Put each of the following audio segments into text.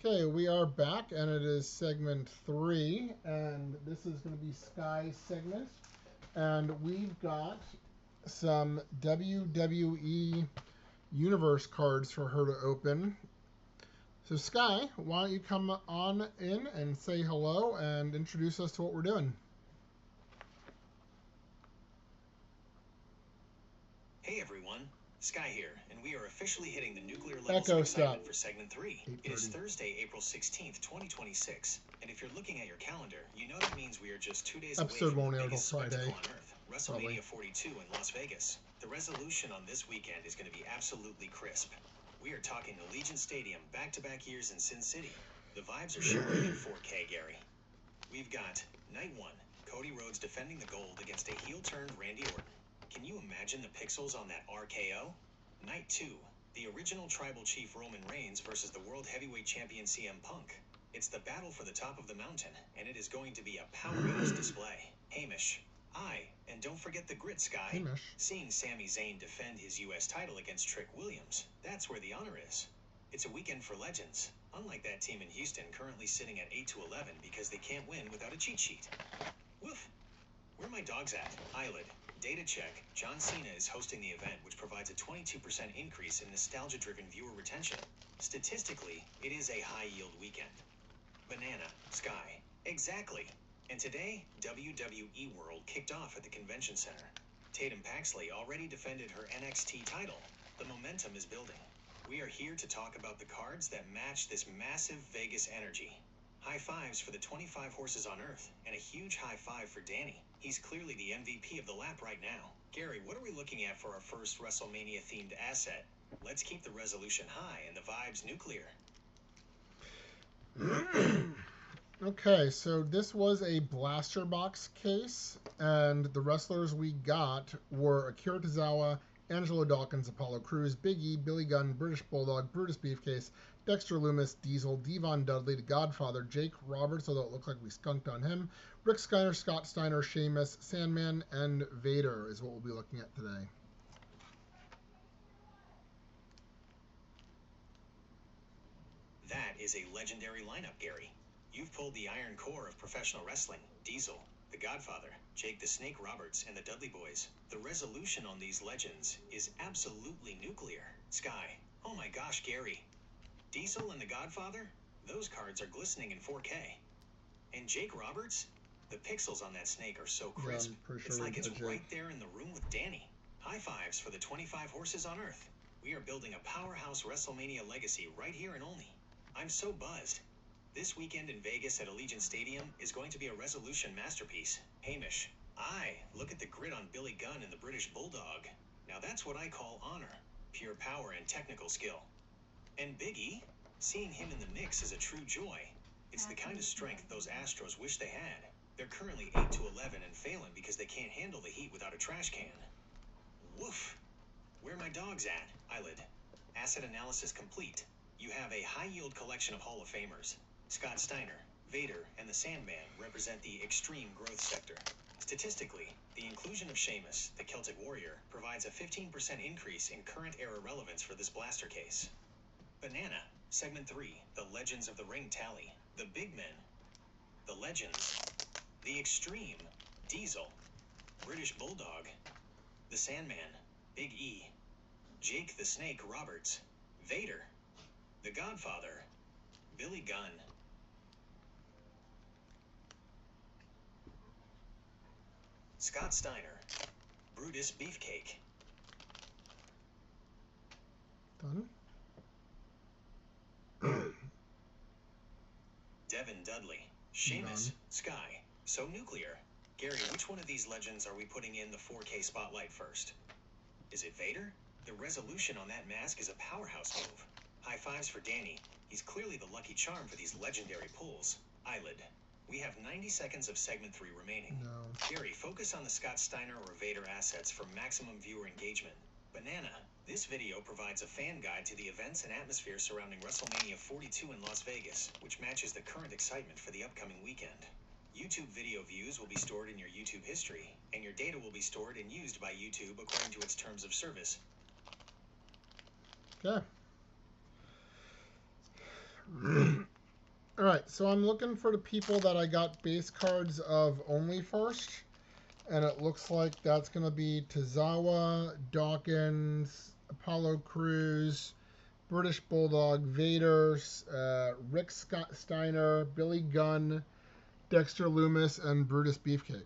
Okay, we are back, and it is segment 3, and this is going to be Sky's segment, and we've got some WWE Universe cards for her to open. So Sky, why don't you come on in and say hello and introduce us to what we're doing? Hey everyone, Sky here, and we are officially hitting the nuclear levels of excitement for segment 3. It is Thursday, April 16th, 2026, and if you're looking at your calendar, you know that means we are just 2 days away from the biggest spectacle on Earth, WrestleMania 42 in Las Vegas. The resolution on this weekend is going to be absolutely crisp. We are talking Allegiant Stadium, back-to-back years in Sin City. The vibes are shimmering in 4K, Gary. We've got Night 1, Cody Rhodes defending the gold against a heel-turned Randy Orton. Can you imagine the pixels on that RKO? Night 2, the original Tribal Chief Roman Reigns versus the World Heavyweight Champion CM Punk. It's the battle for the top of the mountain, and it is going to be a powerhouse display. Hamish. And don't forget the grit, Sky. Hamish. Seeing Sami Zayn defend his U.S. title against Trick Williams, that's where the honor is. It's a weekend for legends, unlike that team in Houston currently sitting at 8-11 because they can't win without a cheat sheet. Woof. Where my dog's at? Eyelid. Data check. John Cena is hosting the event, which provides a 22% increase in nostalgia-driven viewer retention. Statistically, it is a high-yield weekend. Banana. Sky. Exactly. And today, WWE World kicked off at the Convention Center. Tatum Paxley already defended her NXT title. The momentum is building. We are here to talk about the cards that match this massive Vegas energy. High fives for the 25 horses on Earth, and a huge high five for Danny. He's clearly the MVP of the lap right now. Gary, what are we looking at for our first WrestleMania-themed asset? Let's keep the resolution high and the vibes nuclear. Okay, so this was a blaster box case, and the wrestlers we got were Akira Tozawa, Angelo Dawkins, Apollo Crews, Big E, Billy Gunn, British Bulldog, Brutus Beefcake, Dexter Lumis, Diesel, Devon Dudley, The Godfather, Jake Roberts, although it looked like we skunked on him, Rick Steiner, Scott Steiner, Sheamus, Sandman, and Vader is what we'll be looking at today. That is a legendary lineup, Gary. You've pulled the iron core of professional wrestling. Diesel, The Godfather, Jake the Snake Roberts, and the Dudley Boys. The resolution on these legends is absolutely nuclear. Sky. Oh my gosh, Gary. Diesel and The Godfather? Those cards are glistening in 4K. And Jake Roberts? The pixels on that snake are so crisp. Yeah, it's like it's right there in the room with Danny. High fives for the 25 horses on Earth. We are building a powerhouse WrestleMania legacy right here in Olney. I'm so buzzed. This weekend in Vegas at Allegiant Stadium is going to be a resolution masterpiece. Hamish. Look at the grit on Billy Gunn and the British Bulldog. Now that's what I call honor. Pure power and technical skill. And Big E? Seeing him in the mix is a true joy. It's the kind of strength those Astros wish they had. They're currently 8-11 and failing because they can't handle the heat without a trash can. Woof. Where my dog's at? Eyelid. Asset analysis complete. You have a high-yield collection of Hall of Famers. Scott Steiner, Vader, and the Sandman represent the extreme growth sector. Statistically, the inclusion of Sheamus, the Celtic Warrior, provides a 15% increase in current era relevance for this blaster case. Banana, Segment 3, the Legends of the Ring tally. The Big Men, the Legends, the Extreme, Diesel, British Bulldog, the Sandman, Big E, Jake the Snake Roberts, Vader, the Godfather, Billy Gunn. Scott Steiner, Brutus Beefcake. Done. Devin Dudley, Sheamus, Sky, so nuclear. Gary, which one of these legends are we putting in the 4K spotlight first? Is it Vader? The resolution on that mask is a powerhouse move. High fives for Danny. He's clearly the lucky charm for these legendary pulls. Eyelid. We have 90 seconds of segment 3 remaining. No. Gary, focus on the Scott Steiner or Vader assets for maximum viewer engagement. Banana. This video provides a fan guide to the events and atmosphere surrounding WrestleMania 42 in Las Vegas, which matches the current excitement for the upcoming weekend. YouTube video views will be stored in your YouTube history, and your data will be stored and used by YouTube according to its terms of service. Okay. All right, so I'm looking for the people that I got base cards of only first. And it looks like that's going to be Tozawa, Dawkins, Apollo Crews, British Bulldog, Vader, Rick Scott Steiner, Billy Gunn, Dexter Loomis, and Brutus Beefcake.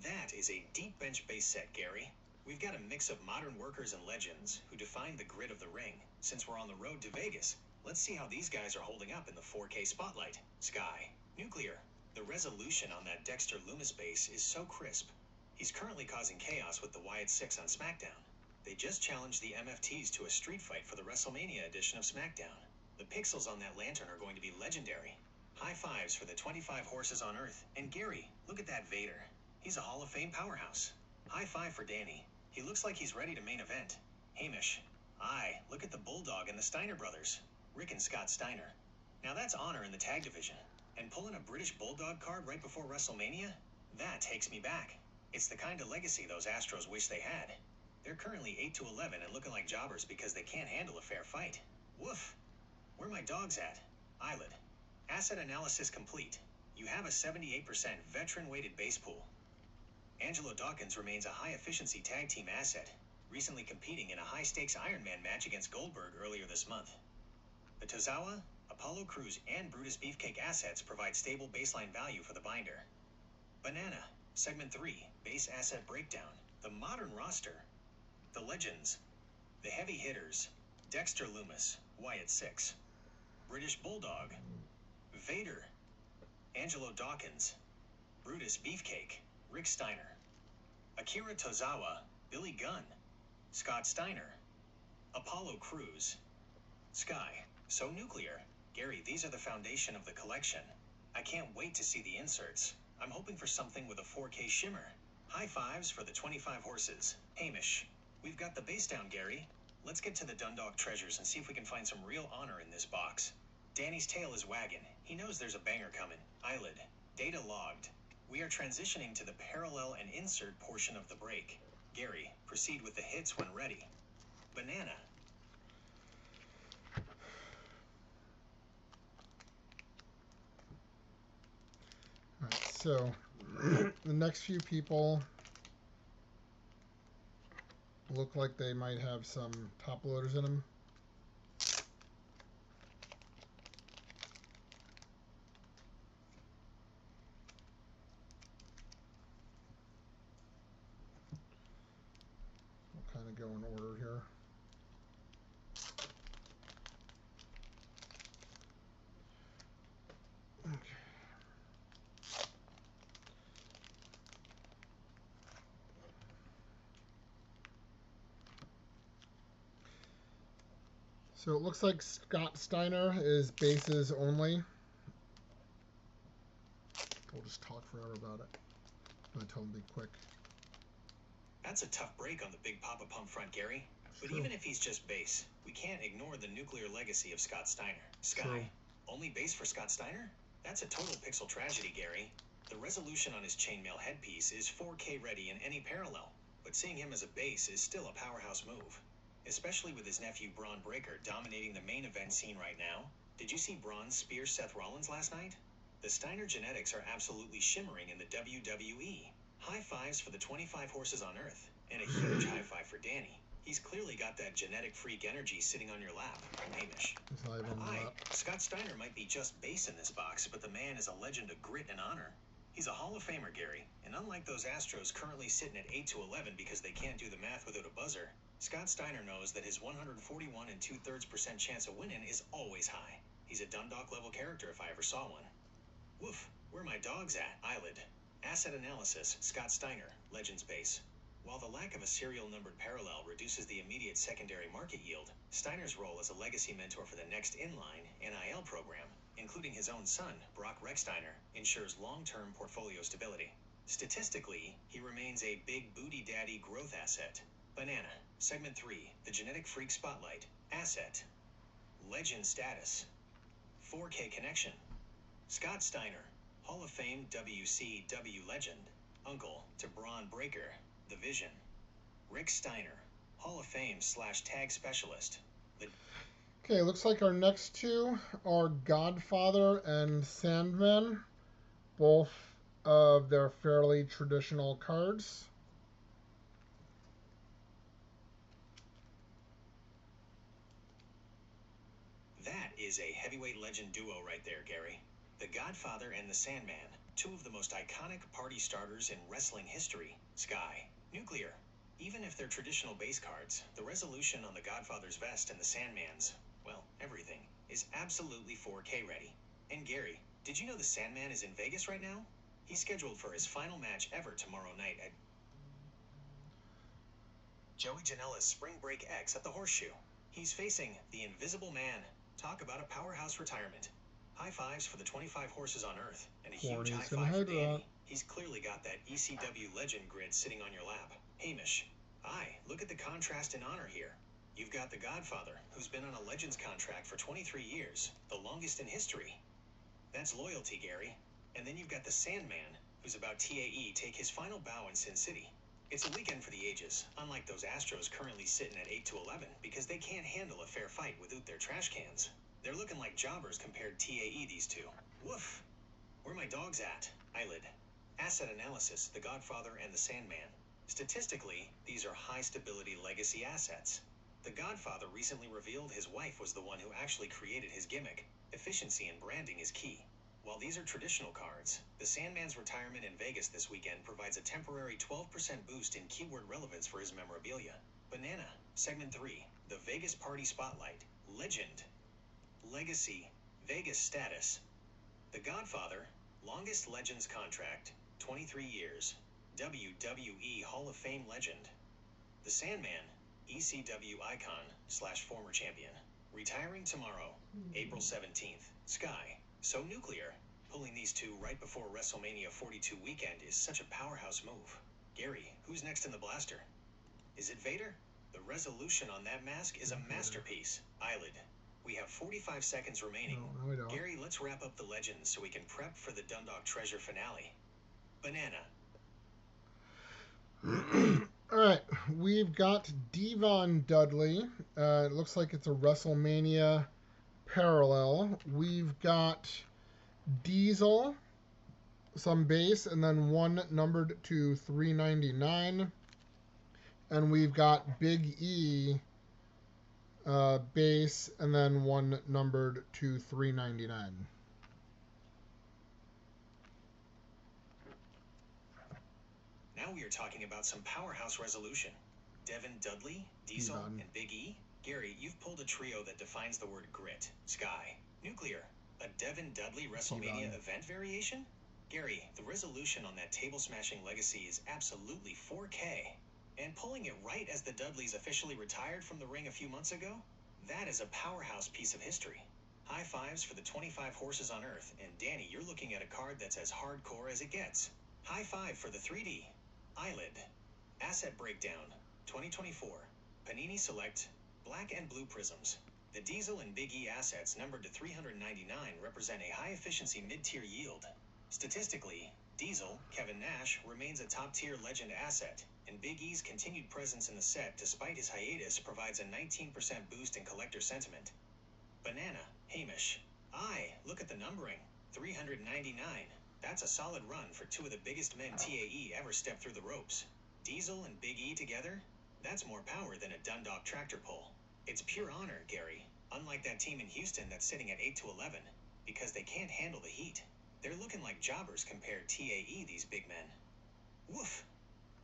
That is a deep bench base set, Gary. We've got a mix of modern workers and legends who define the grid of the ring. Since we're on the road to Vegas, let's see how these guys are holding up in the 4K spotlight. Sky, Nuclear. The resolution on that Dexter Loomis base is so crisp. He's currently causing chaos with the Wyatt 6 on SmackDown. They just challenged the MFTs to a street fight for the WrestleMania edition of SmackDown. The pixels on that lantern are going to be legendary. High fives for the 25 horses on Earth. And Gary, look at that Vader. He's a Hall of Fame powerhouse. High five for Danny. He looks like he's ready to main event. Hamish. Aye, look at the Bulldog and the Steiner brothers. Rick and Scott Steiner. Now that's honor in the tag division. And pulling a British Bulldog card right before WrestleMania? That takes me back. It's the kind of legacy those Astros wish they had. They're currently 8-11 and looking like jobbers because they can't handle a fair fight. Woof. Where my dogs at? Eyelid. Asset analysis complete. You have a 78% veteran-weighted base pool. Angelo Dawkins remains a high-efficiency tag team asset, recently competing in a high-stakes Ironman match against Goldberg earlier this month. The Tozawa, Apollo Crews, and Brutus Beefcake assets provide stable baseline value for the binder. Banana, Segment 3, Base Asset Breakdown, the modern roster, the legends, the heavy hitters, Dexter Loomis, Wyatt 6, British Bulldog, Vader, Angelo Dawkins, Brutus Beefcake, Rick Steiner, Akira Tozawa, Billy Gunn, Scott Steiner, Apollo Crews, Sky, So Nuclear. Gary, these are the foundation of the collection. I can't wait to see the inserts. I'm hoping for something with a 4K shimmer. High fives for the 25 horses. Hamish. We've got the base down, Gary. Let's get to the Dundalk treasures and see if we can find some real honor in this box. Danny's tail is wagging. He knows there's a banger coming. Eyelid. Data logged. We are transitioning to the parallel and insert portion of the break. Gary, proceed with the hits when ready. Banana. All right, so the next few people look like they might have some top loaders in them. We'll kind of go in order here. Okay. So it looks like Scott Steiner is bases only. We'll just talk forever about it. I'm going to tell him to be quick. That's a tough break on the Big Papa Pump front, Gary. But True. even if he's just base, we can't ignore the nuclear legacy of Scott Steiner. Sky. True. Only base for Scott Steiner? That's a total pixel tragedy, Gary. The resolution on his chainmail headpiece is 4K ready in any parallel, but seeing him as a base is still a powerhouse move. Especially with his nephew Braun Breaker dominating the main event scene right now. Did you see Braun spear Seth Rollins last night? The Steiner genetics are absolutely shimmering in the WWE. High fives for the 25 horses on Earth, and a huge high five for Danny. He's clearly got that genetic freak energy sitting on your lap. Hamish. Aye, Scott Steiner might be just base in this box, but the man is a legend of grit and honor. He's a Hall of Famer, Gary, and unlike those Astros currently sitting at 8-11 because they can't do the math without a buzzer, Scott Steiner knows that his 141 2/3% chance of winning is always high. He's a Dundalk level character if I ever saw one. Woof, where my dog's at? Eyelid. Asset analysis, Scott Steiner, Legends base. While the lack of a serial numbered parallel reduces the immediate secondary market yield, Steiner's role as a legacy mentor for the next inline NIL program, including his own son, Brock Rechsteiner, ensures long-term portfolio stability. Statistically, he remains a big booty daddy growth asset. Banana, Segment 3, the Genetic Freak Spotlight, Asset, Legend Status, 4K Connection, Scott Steiner, Hall of Fame WCW legend, uncle to Braun Breaker, The Vision, Rick Steiner, Hall of Fame / tag specialist. Okay, looks like our next two are Godfather and Sandman, both of their fairly traditional cards. That is a heavyweight legend duo right there, Gary. The Godfather and the Sandman, two of the most iconic party starters in wrestling history. Sky, Nuclear. Even if they're traditional base cards, the resolution on the Godfather's vest and the Sandman's, well, everything, is absolutely 4K ready. And Gary, did you know the Sandman is in Vegas right now? He's scheduled for his final match ever tomorrow night at Joey Janela's Spring Break X at the Horseshoe. He's facing the Invisible Man. Talk about a powerhouse retirement. High fives for the 25 horses on Earth, and a huge high five for Danny. He's clearly got that ECW legend grid sitting on your lap. Hamish, look at the contrast in honor here. You've got the Godfather, who's been on a Legends contract for 23 years, the longest in history. That's loyalty, Gary. And then you've got the Sandman, who's about TAE take his final bow in Sin City. It's a weekend for the ages, unlike those Astros currently sitting at 8-11, because they can't handle a fair fight without their trash cans. They're looking like jobbers compared to TAE, these two. Woof. Where my dogs at? Eyelid. Asset analysis, the Godfather and the Sandman. Statistically, these are high-stability legacy assets. The Godfather recently revealed his wife was the one who actually created his gimmick. Efficiency in branding is key. While these are traditional cards, the Sandman's retirement in Vegas this weekend provides a temporary 12% boost in keyword relevance for his memorabilia. Banana, Segment 3, the Vegas Party Spotlight, Legend, Legacy, Vegas Status. The Godfather, longest Legends contract, 23 years, WWE Hall of Fame legend. The Sandman, ECW icon / former champion, retiring tomorrow, April 17th. Sky, so Nuclear. Pulling these two right before WrestleMania 42 weekend is such a powerhouse move. Gary, who's next in the blaster? Is it Vader? The resolution on that mask is a masterpiece. Eyelid. We have 45 seconds remaining. No, we don't. Gary, let's wrap up the legends so we can prep for the Dundalk Treasure finale. Banana. All right, we've got Devon Dudley. It looks like it's a WrestleMania parallel. We've got Diesel, some base, and then one numbered to 399. And we've got Big E, base, and then one numbered to 399. Now we are talking about some powerhouse resolution. Devon Dudley, Diesel, Devon. and Big E. Gary, you've pulled a trio that defines the word grit. Sky, Nuclear. A Devon Dudley WrestleMania event variation? Gary, the resolution on that table-smashing legacy is absolutely 4K. And pulling it right as the Dudleys officially retired from the ring a few months ago? That is a powerhouse piece of history. High fives for the 25 horses on Earth, and Danny, you're looking at a card that's as hardcore as it gets. High five for the 3D. Eyelid. Asset Breakdown, 2024. Panini Select, Black and Blue Prisms. The Diesel and Big E assets numbered to 399 represent a high-efficiency mid-tier yield. Statistically, Diesel, Kevin Nash, remains a top-tier legend asset, and Big E's continued presence in the set despite his hiatus provides a 19% boost in collector sentiment. Banana, Hamish. Look at the numbering. 399. That's a solid run for two of the biggest men TAE ever stepped through the ropes. Diesel and Big E together? That's more power than a Dundalk tractor pull. It's pure honor, Gary, unlike that team in Houston that's sitting at 8-11, because they can't handle the heat. They're looking like jobbers compared TAE, these big men. Woof.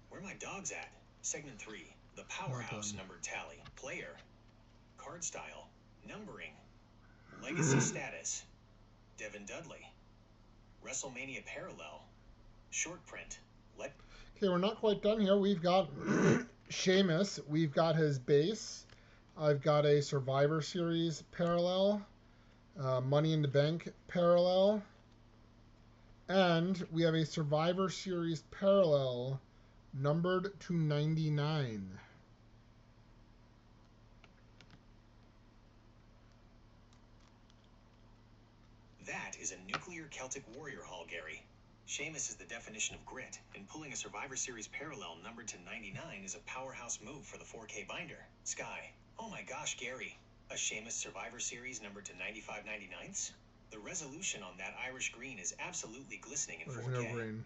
Where my dogs at? Segment 3, the powerhouse numbered tally. Player, card style, numbering, legacy status, Devon Dudley, WrestleMania parallel, short print. Okay, we're not quite done here. We've got Sheamus. We've got his base. I've got a Survivor Series parallel, Money in the Bank parallel, and we have a Survivor Series parallel numbered to 99. That is a Nuclear Celtic Warrior Hall, Gary. Sheamus is the definition of grit, and pulling a Survivor Series parallel numbered to 99 is a powerhouse move for the 4K binder. Sky. Oh my gosh, Gary. A Sheamus Survivor Series numbered to 95/99ths? The resolution on that Irish green is absolutely glistening in There's 4K. no green.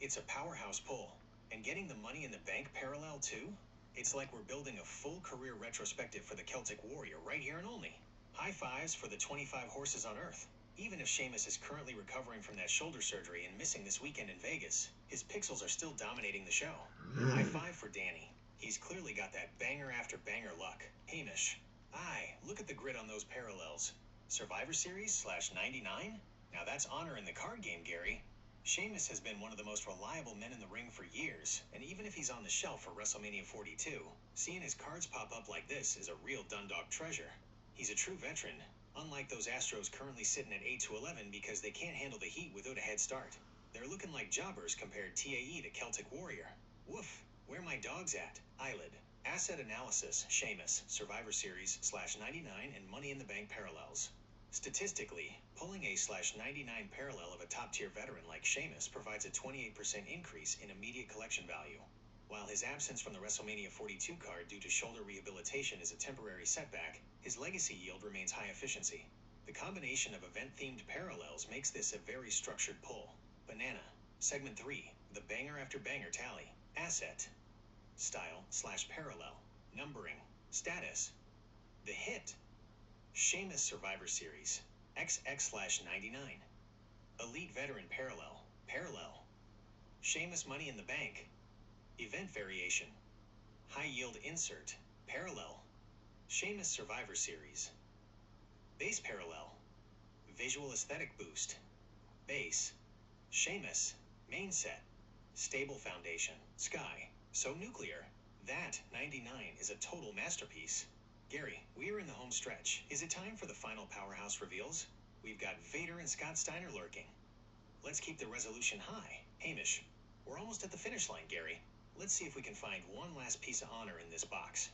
It's a powerhouse pull. And getting the Money in the Bank parallel too? It's like we're building a full career retrospective for the Celtic Warrior right here and only. High fives for the 25 horses on Earth. Even if Sheamus is currently recovering from that shoulder surgery and missing this weekend in Vegas, his pixels are still dominating the show. High five for Danny. He's clearly got that banger after banger luck. Hamish. Aye, look at the grid on those parallels. Survivor Series /99? Now that's honor in the card game, Gary. Sheamus has been one of the most reliable men in the ring for years, and even if he's on the shelf for WrestleMania 42, seeing his cards pop up like this is a real Dundalk treasure. He's a true veteran, unlike those Astros currently sitting at 8-11 because they can't handle the heat without a head start. They're looking like jobbers compared TAE to Celtic Warrior. Woof, where my dog's at? Eyelid. Asset analysis, Sheamus, Survivor Series /99 and Money in the Bank parallels. Statistically, pulling a /99 parallel of a top-tier veteran like Sheamus provides a 28% increase in immediate collection value. While his absence from the WrestleMania 42 card due to shoulder rehabilitation is a temporary setback, his legacy yield remains high efficiency. The combination of event-themed parallels makes this a very structured pull. Banana. Segment 3. The banger after banger tally. Asset. Style/parallel. Numbering. Status. The hit. Sheamus Survivor Series. XX/99. Elite Veteran Parallel. Parallel. Sheamus Money in the Bank. Event Variation. High Yield Insert. Parallel. Sheamus Survivor Series. Base Parallel. Visual Aesthetic Boost. Base. Sheamus. Main Set. Stable Foundation. Sky. So nuclear. That 99 is a total masterpiece. Gary, we are in the home stretch. Is it time for the final powerhouse reveals? We've got Vader and Scott Steiner lurking. Let's keep the resolution high. Hamish, we're almost at the finish line, Gary. Let's see if we can find one last piece of honor in this box.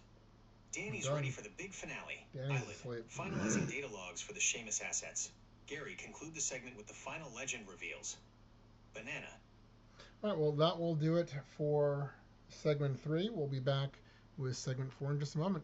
Danny's ready for the big finale. Eyelid, finalizing data logs for the Sheamus assets. Gary, conclude the segment with the final legend reveals. Banana. All right, well, that will do it for segment 3. We'll be back with segment 4 in just a moment.